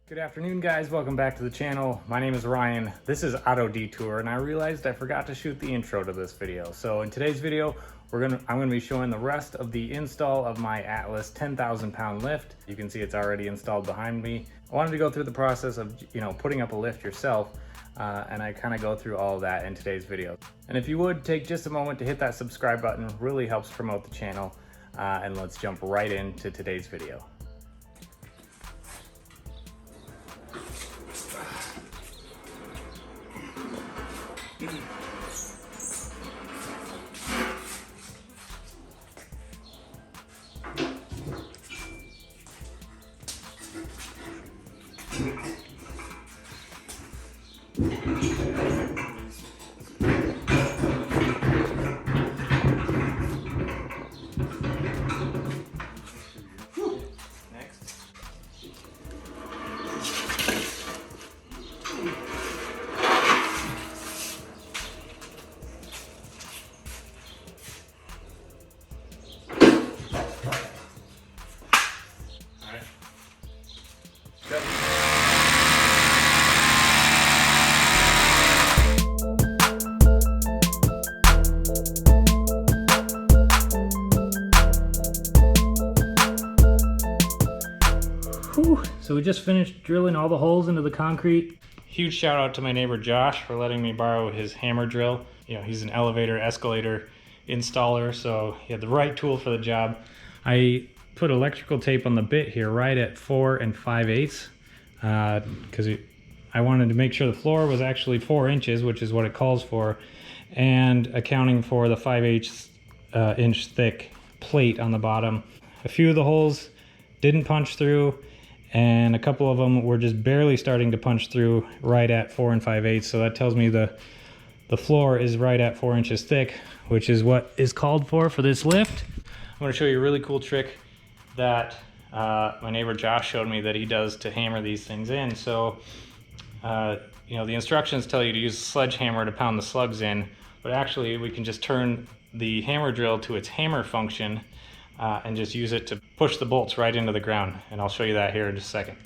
Good afternoon, guys. Welcome back to the channel. My name is Ryan. This is Auto Detour, and I realized I forgot to shoot the intro to this video. So in today's video, I'm gonna be showing the rest of the install of my Atlas 10,000 pound lift. You can see it's already installed behind me. I wanted to go through the process of, putting up a lift yourself, and I kind of go through all of that in today's video. And if you would take just a moment to hit that subscribe button, really helps promote the channel. And let's jump right into today's video. So we just finished drilling all the holes into the concrete. Huge shout out to my neighbor Josh for letting me borrow his hammer drill. He's an elevator, escalator installer, so he had the right tool for the job. I put electrical tape on the bit here right at 4 5/8 because I wanted to make sure the floor was actually 4 inches, which is what it calls for, and accounting for the 5/8 inch thick plate on the bottom. A few of the holes didn't punch through, and a couple of them were just barely starting to punch through right at 4 5/8. So that tells me the floor is right at 4 inches thick, which is what is called for this lift. I'm going to show you a really cool trick that my neighbor Josh showed me that he does to hammer these things in. So the instructions tell you to use a sledgehammer to pound the slugs in, but actually we can just turn the hammer drill to its hammer function and just use it to push the bolts right into the ground. And I'll show you that here in just a second.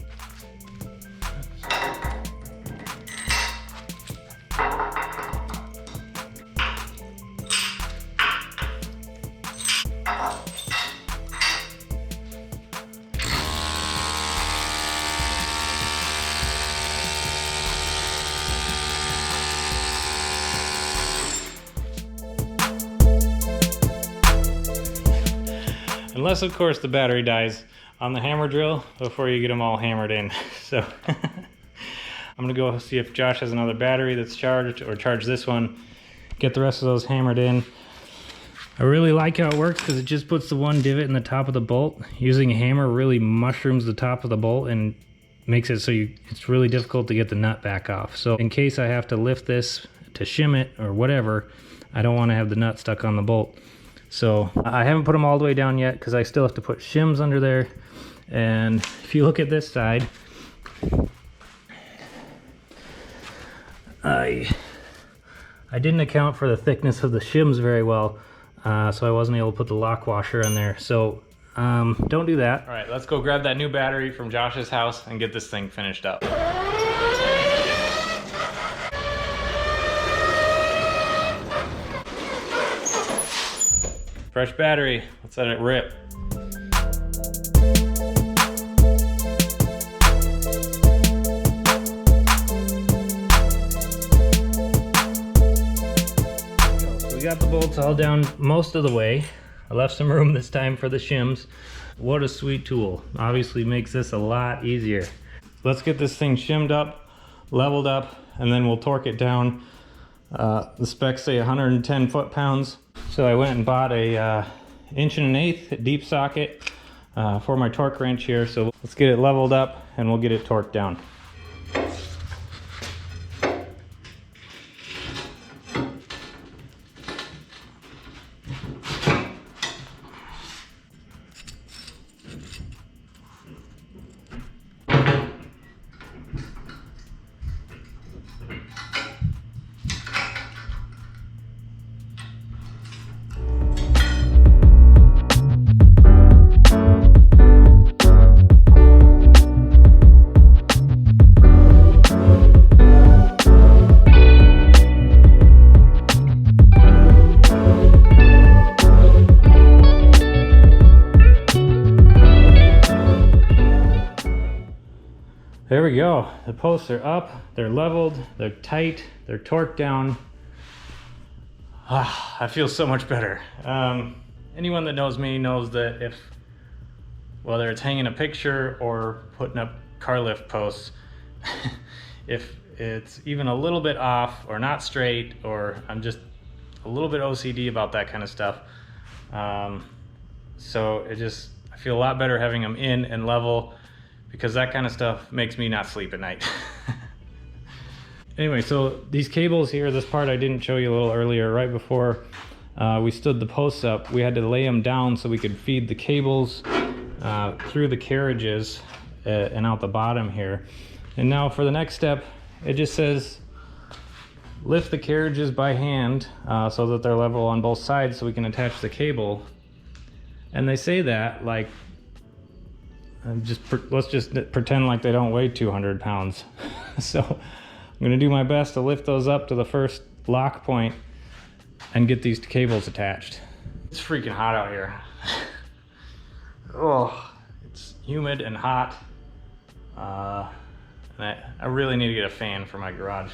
Unless, of course, the battery dies on the hammer drill before you get them all hammered in. So I'm gonna go see if Josh has another battery that's charged, or charge this one, get the rest of those hammered in. I really like how it works because it just puts the one divot in the top of the bolt. Using a hammer really mushrooms the top of the bolt and makes it so it's really difficult to get the nut back off. So in case I have to lift this to shim it or whatever, I don't want to have the nut stuck on the bolt. So I haven't put them all the way down yet because I still have to put shims under there. And if you look at this side, I didn't account for the thickness of the shims very well, so I wasn't able to put the lock washer in there. So don't do that. All right, let's go grab that new battery from Josh's house and get this thing finished up. Fresh battery, let's let it rip. So we got the bolts all down most of the way. I left some room this time for the shims. What a sweet tool. Obviously makes this a lot easier. Let's get this thing shimmed up, leveled up, and then we'll torque it down. The specs say 110 foot-pounds. So I went and bought a 1 1/8" deep socket for my torque wrench here. So let's get it leveled up and we'll get it torqued down. There we go. The posts are up, they're leveled, they're tight, they're torqued down. I feel so much better. Anyone that knows me knows that if, whether it's hanging a picture or putting up car lift posts, if it's even a little bit off or not straight, or I'm just a little bit OCD about that kind of stuff. So I feel a lot better having them in and level, because that kind of stuff makes me not sleep at night. Anyway, so these cables here, this part I didn't show you a little earlier, right before we stood the posts up, we had to lay them down so we could feed the cables through the carriages and out the bottom here. And now for the next step, it just says lift the carriages by hand so that they're level on both sides so we can attach the cable. And they say that like, let's just pretend like they don't weigh 200 pounds. So I'm gonna do my best to lift those up to the first lock point and get these cables attached. It's freaking hot out here. Oh, it's humid and hot. And I really need to get a fan for my garage.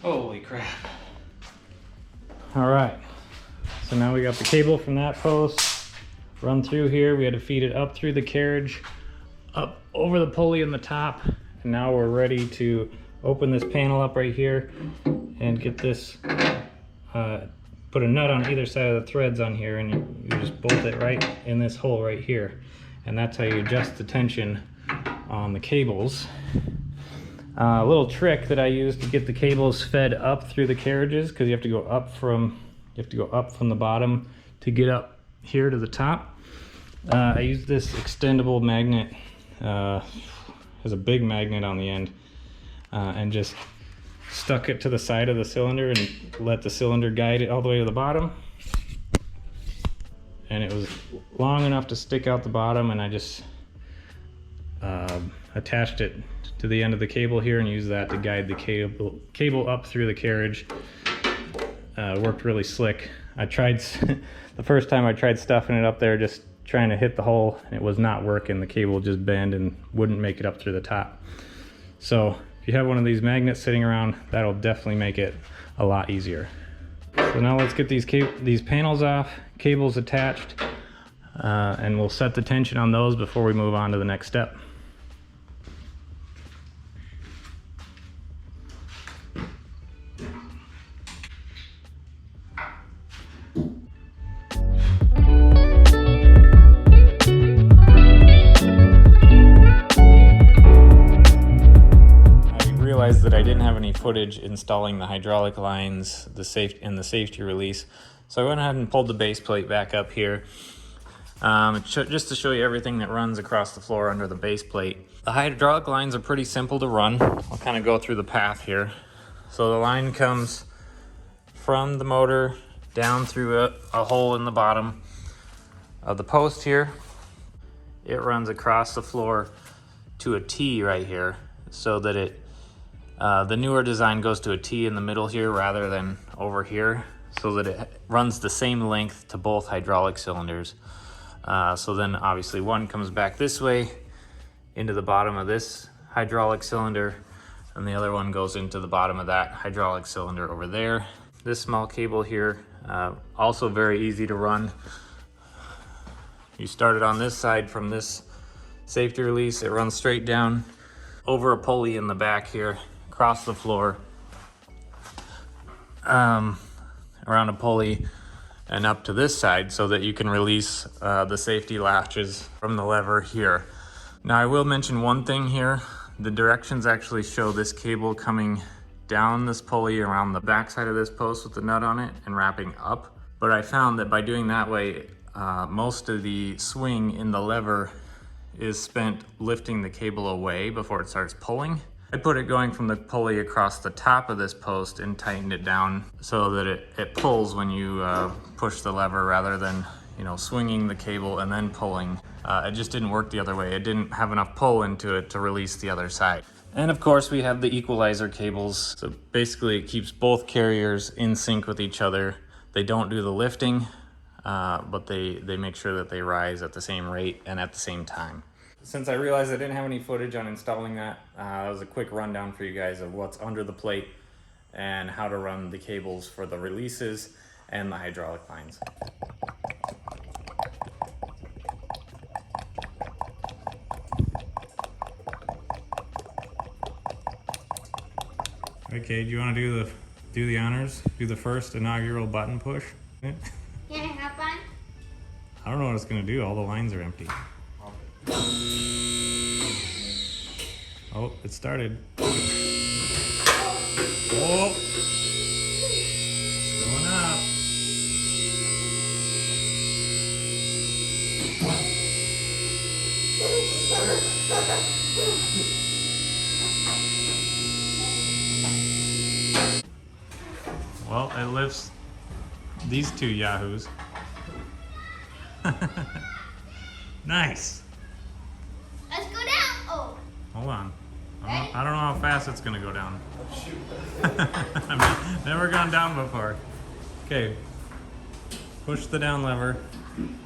Holy crap. All right, so now we got the cable from that post run through here. We had to feed it up through the carriage, up over the pulley in the top. And now we're ready to open this panel up right here and get this, put a nut on either side of the threads on here, and you just bolt it right in this hole right here. And that's how you adjust the tension on the cables. A little trick that I use to get the cables fed up through the carriages, because you have to go up from the bottom to get up here to the top. I use this extendable magnet, has a big magnet on the end, and just stuck it to the side of the cylinder and let the cylinder guide it all the way to the bottom. And it was long enough to stick out the bottom, and I just attached it to the end of the cable here and use that to guide the cable up through the carriage. Worked really slick. I tried the first time I tried stuffing it up there, just trying to hit the hole, and it was not working. The cable just bent and wouldn't make it up through the top. So if you have one of these magnets sitting around, that'll definitely make it a lot easier. So now let's get these panels off, cables attached, and we'll set the tension on those before we move on to the next step. That I didn't have any footage installing the hydraulic lines, the safety release, so I went ahead and pulled the base plate back up here, just to show you everything that runs across the floor under the base plate. The hydraulic lines are pretty simple to run. I'll kind of go through the path here. So the line comes from the motor down through a hole in the bottom of the post here. It runs across the floor to a T right here, so that the newer design goes to a T in the middle here rather than over here, so that it runs the same length to both hydraulic cylinders. So then obviously one comes back this way into the bottom of this hydraulic cylinder, and the other one goes into the bottom of that hydraulic cylinder over there. This small cable here, also very easy to run. You start it on this side from this safety release. It runs straight down over a pulley in the back here, across the floor, around a pulley and up to this side so that you can release the safety latches from the lever here. Now I will mention one thing here. The directions actually show this cable coming down this pulley around the back side of this post with the nut on it and wrapping up. But I found that by doing that way, most of the swing in the lever is spent lifting the cable away before it starts pulling. I put it going from the pulley across the top of this post and tightened it down so that it pulls when you push the lever rather than, you know, swinging the cable and then pulling. It just didn't work the other way. It didn't have enough pull into it to release the other side. And of course we have the equalizer cables. So basically it keeps both carriers in sync with each other. They don't do the lifting, but they make sure that they rise at the same rate and at the same time. Since I realized I didn't have any footage on installing that, that was a quick rundown for you guys of what's under the plate and how to run the cables for the releases and the hydraulic lines. Okay, do you want to do the honors? Do the first inaugural button push? Can I have one? I don't know what it's going to do. All the lines are empty. Oh, it started. Oh! It's going up. Well, it lifts these two yahoos. Nice. Let's go down. Oh. Hold on. I don't know how fast it's gonna go down. I've never gone down before. Okay. Push the down lever.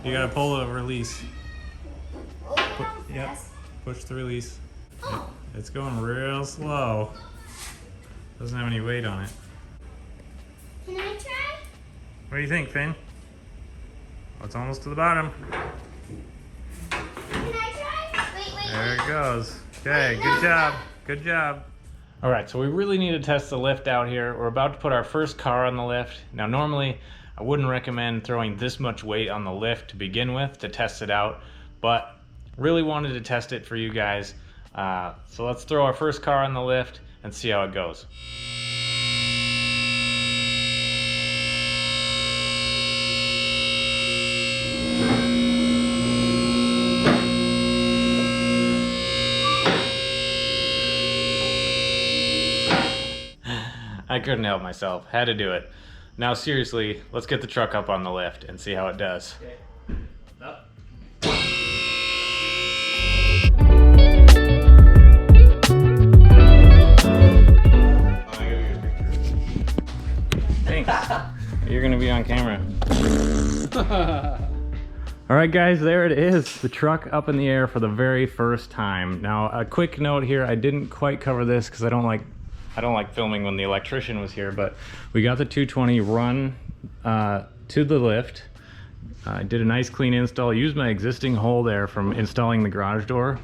You gotta pull the release. Yep. Push the release. It's going real slow. Doesn't have any weight on it. Can I try? What do you think, Finn? Oh, it's almost to the bottom. Can I try? Wait. There it goes. Okay, good job. Good job. All right, so we really need to test the lift out here. We're about to put our first car on the lift. Now, normally, I wouldn't recommend throwing this much weight on the lift to begin with to test it out, but really wanted to test it for you guys. So let's throw our first car on the lift and see how it goes. I couldn't help myself, had to do it. Now seriously, let's get the truck up on the lift and see how it does. Okay. Up. Thanks. You're gonna be on camera. All right guys, there it is. The truck up in the air for the very first time. Now a quick note here, I didn't quite cover this because I don't like filming when the electrician was here, but we got the 220 run to the lift. I did a nice clean install, used my existing hole there from installing the garage door.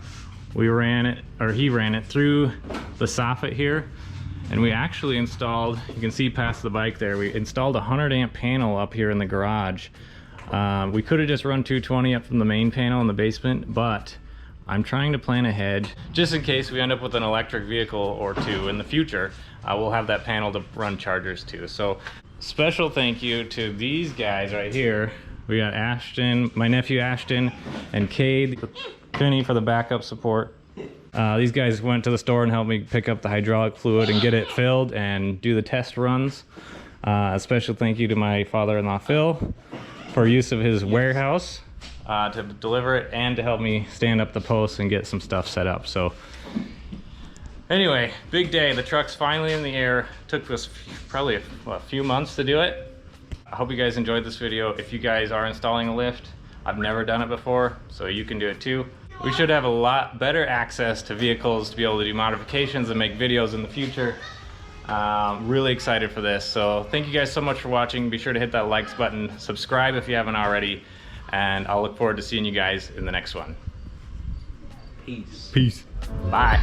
He ran it through the soffit here, and we actually installed, you can see past the bike there, we installed a 100 amp panel up here in the garage. We could have just run 220 up from the main panel in the basement, but I'm trying to plan ahead just in case we end up with an electric vehicle or two in the future. We'll have that panel to run chargers too. So special thank you to these guys right here. We got Ashton, my nephew Ashton, and Cade, Finney for the backup support. These guys went to the store and helped me pick up the hydraulic fluid and get it filled and do the test runs. A special thank you to my father-in-law Phil for use of his warehouse to deliver it and to help me stand up the posts and get some stuff set up. So anyway, big day. The truck's finally in the air. Took us probably a few months to do it. I hope you guys enjoyed this video. If you guys are installing a lift, I've never done it before, so you can do it too. We should have a lot better access to vehicles to be able to do modifications and make videos in the future. Really excited for this. So thank you guys so much for watching. Be sure to hit that likes button, subscribe if you haven't already, and I'll look forward to seeing you guys in the next one. Peace. Peace. Bye.